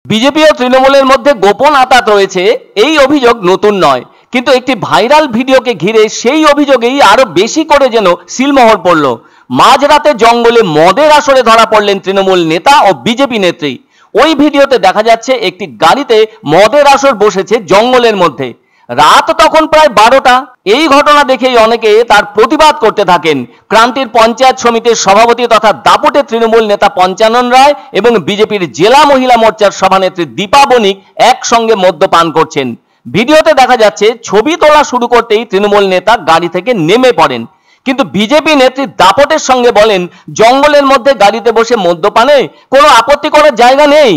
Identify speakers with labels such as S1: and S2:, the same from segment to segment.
S1: BJP ও তৃণমূলের মধ্যে গোপন আঁতাত রয়েছে এই অভিযোগ নতুন নয়, কিন্তু একটি ভাইরাল ভিডিওকে ঘিরে সেই অভিযোগেই আরো বেশি করে যেন সিলমোহর পড়ল। মাঝরাতে জঙ্গলে মদের আসরে ধরা পড়লেন তৃণমূল নেতা ও বিজেপি নেত্রী। ওই ভিডিওতে দেখা যাচ্ছে একটি গাড়িতে মদের আসর বসেছে জঙ্গলের মধ্যে। রাত তখন প্রায় 12টা। এই ঘটনা দেখেই অনেকে তার প্রতিবাদ করতে থাকেন। ক্রান্তির পঞ্চায়েত সমিতির সভাপতি তথা দাপুটে তৃণমূল নেতা পঞ্চানন রায় এবং বিজেপির জেলা মহিলা মোর্চার সভানেত্রী দীপা বণিক একসঙ্গে মদ্যপান করছেন। ভিডিওতে দেখা যাচ্ছে ছবি তোলা শুরু করতেই তৃণমূল নেতা গাড়ি থেকে নেমে পড়েন, কিন্তু বিজেপি নেত্রী দাপটের সঙ্গে বলেন জঙ্গলের মধ্যে গাড়িতে বসে মদ্যপানে কোনো আপত্তি করার জায়গা নেই।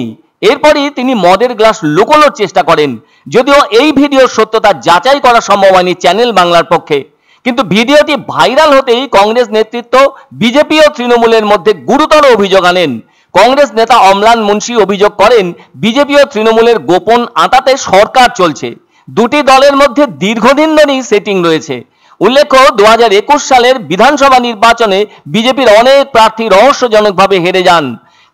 S1: এরপরই তিনি মদের গ্লাস লুকোনোর চেষ্টা করেন, যদিও এই ভিডিওর সত্যতা যাচাই করা সম্ভব হয়নি চ্যানেল বাংলার পক্ষে। কিন্তু ভিডিওটি ভাইরাল হতেই কংগ্রেস নেতৃত্ব বিজেপি ও তৃণমূলের মধ্যে গুরুতর অভিযোগ আনেন। কংগ্রেস নেতা অম্লান মুন্সি অভিযোগ করেন বিজেপি ও তৃণমূলের গোপন আঁতাতে সরকার চলছে। দুটি দলের মধ্যে দীর্ঘদিন ধরেই সেটিং রয়েছে। উল্লেখ্য, 2021 সালের বিধানসভা নির্বাচনে বিজেপির অনেক প্রার্থী রহস্যজনকভাবে হেরে যান,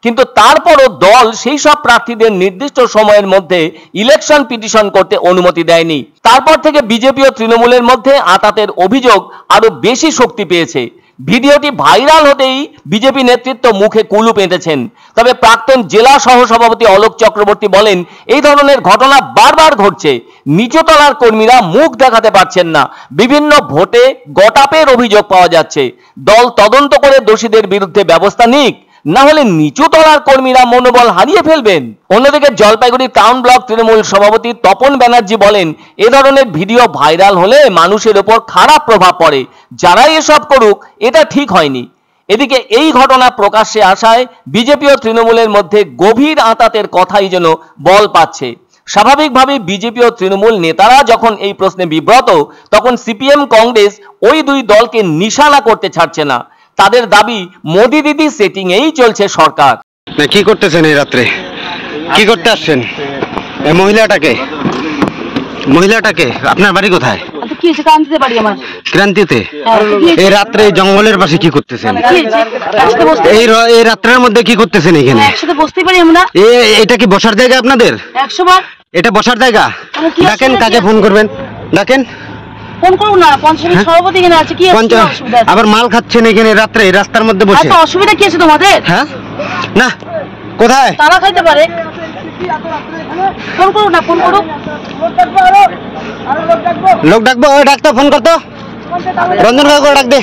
S1: কিন্তু তারপরও দল সেই সব প্রার্থীদের নির্দিষ্ট সময়ের মধ্যে ইলেকশন পিটিশন করতে অনুমতি দেয়নি। তারপর থেকে বিজেপি ও তৃণমূলের মধ্যে আঁতাতের অভিযোগ আরো বেশি শক্তি পেয়েছে। ভিডিওটি ভাইরাল হতেই বিজেপি নেতৃত্ব মুখে কুলুপ এঁটেছেন। তবে প্রাক্তন জেলা সহসভাপতি অলোক চক্রবর্তী বলেন এই ধরনের ঘটনা বারবার ঘটছে। নিচুতলার কর্মীরা মুখ দেখাতে পারছেন না, বিভিন্ন ভোটে গটাপের অভিযোগ পাওয়া যাচ্ছে। দল তদন্ত করে দোষীদের বিরুদ্ধে ব্যবস্থা নিক, না হলে নিচু তলার কর্মীরা মনোবল হারিয়ে ফেলবেন। অন্যদিকে জলপাইগুড়ি টাউন ব্লক তৃণমূল সভাপতি তপন ব্যানার্জি বলেন এ ধরনের ভিডিও ভাইরাল হলে মানুষের উপর খারাপ প্রভাব পড়ে, যারাই এসব করুক এটা ঠিক হয়নি। এদিকে এই ঘটনা প্রকাশ্যে আসায় বিজেপি ও তৃণমূলের মধ্যে গভীর আঁতাতের কথাই যেন বল পাচ্ছে। স্বাভাবিকভাবেই বিজেপি ও তৃণমূল নেতারা যখন এই প্রশ্নে বিব্রত, তখন সিপিএম কংগ্রেস ওই দুই দলকে নিশানা করতে ছাড়ছে না। তাদের দাবি মোদি দিদি সেটিং এই চলছে সরকার।
S2: কি করতেছেন এই রাত্রে? কি করতে আসছেন? এই মহিলাটাকে আপনার বাড়ি কোথায়? ক্রান্তিতে। এই রাত্রে জঙ্গলের পাশে কি করতেছেন? এই রাত্রের মধ্যে কি করতেছেন এখানে? এটা কি বসার জায়গা আপনাদের? এটা বসার জায়গা? ডাকেন, কাকে ফোন করবেন ডাকেন। আবার মাল খাচ্ছেন এখানে রাত্রে রাস্তার মধ্যে বসে?
S3: অসুবিধা কি আছে তোমাদের?
S2: হ্যাঁ না, কোথায়
S3: তারা খাইতে পারে? ফোন করো না, ফোন করো।
S2: লোক ডাকবো, ডাক্তার ফোন করতো, রঞ্জন কাকু ডাক দে।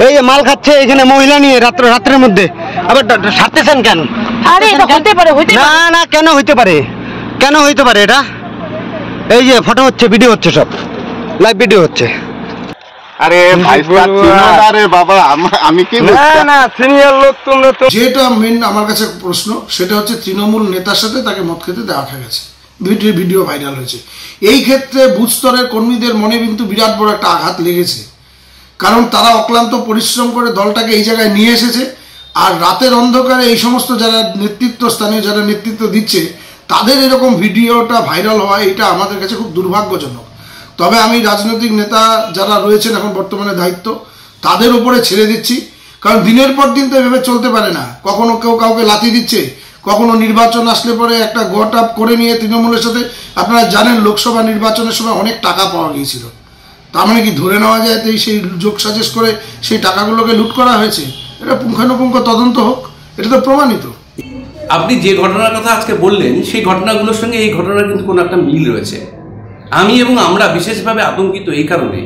S2: এই যে মাল খাচ্ছে এখানে মহিলা নিয়ে রাত্রের মধ্যে, আবার সারতেছেন কেন?
S3: আরে এটা হতে পারে।
S2: না না, কেন হইতে পারে? কেন হইতে পারে এটা? এই যে ফটো হচ্ছে, ভিডিও হচ্ছে, সব লাইভ ভিডিও হচ্ছে।
S4: আরে আরে বাবা, আমি কি
S2: না সিনিয়র লোক তোমরা তো।
S5: যেটা মেন আমার কাছে প্রশ্ন, সেটা হচ্ছে তৃণমূল নেতার সাথে তাকে মদ খেতে দেখা গেছে, ভিডিও ভাইরাল হয়েছে। এই ক্ষেত্রে বুথ স্তরের কর্মীদের মনে কিন্তু বিরাট বড় একটা আঘাত লেগেছে, কারণ তারা অক্লান্ত পরিশ্রম করে দলটাকে এই জায়গায় নিয়ে এসেছে। আর রাতের অন্ধকারে এই সমস্ত যারা স্থানীয় যারা নেতৃত্ব দিচ্ছে, তাদের এরকম ভিডিওটা ভাইরাল হওয়া, এটা আমাদের কাছে খুব দুর্ভাগ্যজনক। তবে আমি রাজনৈতিক নেতা যারা রয়েছেন এখন বর্তমানে দায়িত্ব, তাদের উপরে ছেড়ে দিচ্ছি, কারণ দিনের পর দিন তো এভাবে চলতে পারে না। কখনো কেউ কাউকে লাথি দিচ্ছে, কখনো নির্বাচন আসলে পরে একটা গট আপ করে নিয়ে তৃণমূলের সাথে, আপনারা জানেন লোকসভা নির্বাচনের সময় অনেক টাকা পাওয়া গিয়েছিল, তার মানে কি ধরে নেওয়া যায় তো সেই যোগ সাজেশ করে সেই টাকাগুলোকে লুট করা হয়েছে? এটা পুঙ্খানুপুঙ্খ তদন্ত হোক, এটা তো প্রমাণিত।
S6: আপনি যে ঘটনার কথা আজকে বললেন সেই ঘটনাগুলোর সঙ্গে এই ঘটনার কিন্তু কোনো একটা মিল রয়েছে। আমি এবং আমরা বিশেষভাবে আতঙ্কিত এই কারণে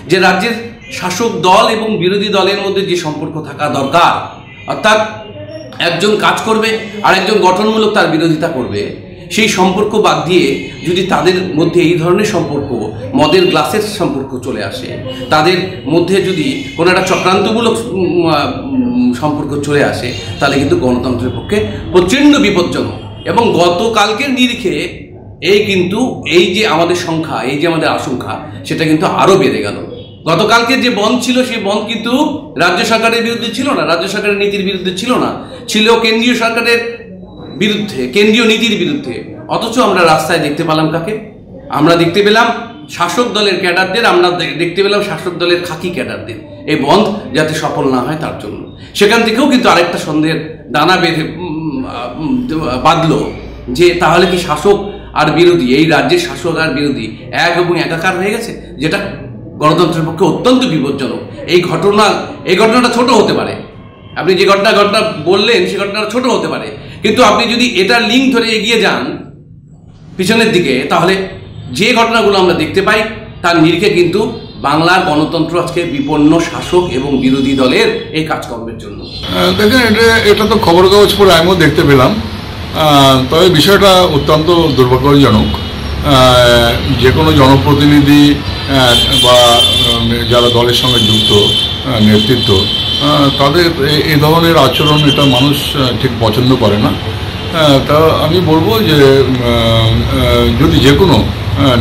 S6: যে রাজ্যের শাসক দল এবং বিরোধী দলের মধ্যে যে সম্পর্ক থাকা দরকার, অর্থাৎ একজন কাজ করবে আর একজন গঠনমূলক তার বিরোধিতা করবে, সেই সম্পর্ক বাদ দিয়ে যদি তাদের মধ্যে এই ধরনের সম্পর্ক, মদের গ্লাসের সম্পর্ক চলে আসে, তাদের মধ্যে যদি কোনো একটা চক্রান্তমূলক সম্পর্ক চলে আসে, তাহলে কিন্তু গণতন্ত্রের পক্ষে প্রচণ্ড বিপজ্জনক। এবং গতকালকের নিরিখে এই যে আমাদের সংখ্যা, এই যে আমাদের আশঙ্কা, সেটা কিন্তু আরও বেড়ে গেল। গতকালকে যে বন্ধ ছিল, সেই বন্ধ কিন্তু রাজ্য সরকারের বিরুদ্ধে ছিল না, রাজ্য সরকারের নীতির বিরুদ্ধে ছিল না, ছিল কেন্দ্রীয় সরকারের বিরুদ্ধে, কেন্দ্রীয় নীতির বিরুদ্ধে। অথচ আমরা রাস্তায় দেখতে পেলাম কাকে? আমরা দেখতে পেলাম শাসক দলের ক্যাডারদের, আমরা দেখতে পেলাম শাসক দলের খাকি ক্যাডারদের। এই বন্ধ যাতে সফল না হয় তার জন্য। সেখান থেকেও কিন্তু আরেকটা সন্দেহের দানা বাঁধলো যে তাহলে কি শাসক আর বিরোধী, এই রাজ্যের শাসক আর বিরোধী এক এবং একাকার হয়ে গেছে, যেটা গণতন্ত্রের পক্ষে অত্যন্ত বিপজ্জনক। এই ঘটনাটা ছোট হতে পারে, আপনি যে ঘটনা বললেন সে ঘটনাটা ছোট হতে পারে, কিন্তু আপনি যদি এটার লিঙ্ক ধরে এগিয়ে যান পিছনের দিকে, তাহলে যে ঘটনাগুলো আমরা দেখতে পাই তার নিরিখে কিন্তু বাংলার গণতন্ত্র আজকে বিপন্ন শাসক এবং বিরোধী দলের এই কাজকর্মের জন্য।
S7: দেখেন, এটা তো খবর কাগজ পড়ে আমিও দেখতে পেলাম, তবে বিষয়টা অত্যন্ত দুর্ভাগ্যজনক। যে কোনো জনপ্রতিনিধি বা যারা দলের সঙ্গে যুক্ত নেতৃত্ব, তাদের এই ধরনের আচরণ এটা মানুষ ঠিক পছন্দ করে না। তা আমি বলবো যে যদি যে কোনো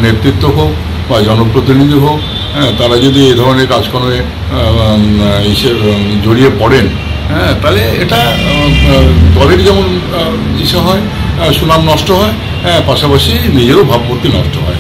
S7: নেতৃত্ব হোক বা জনপ্রতিনিধি হোক, তারা যদি এই ধরনের কাজকর্মে জড়িয়ে পড়েন, তাহলে এটা দলের যেমন ইসে হয়, সুনাম নষ্ট হয়, পাশাপাশি নিজেরও ভাবমূর্তি নষ্ট হয়।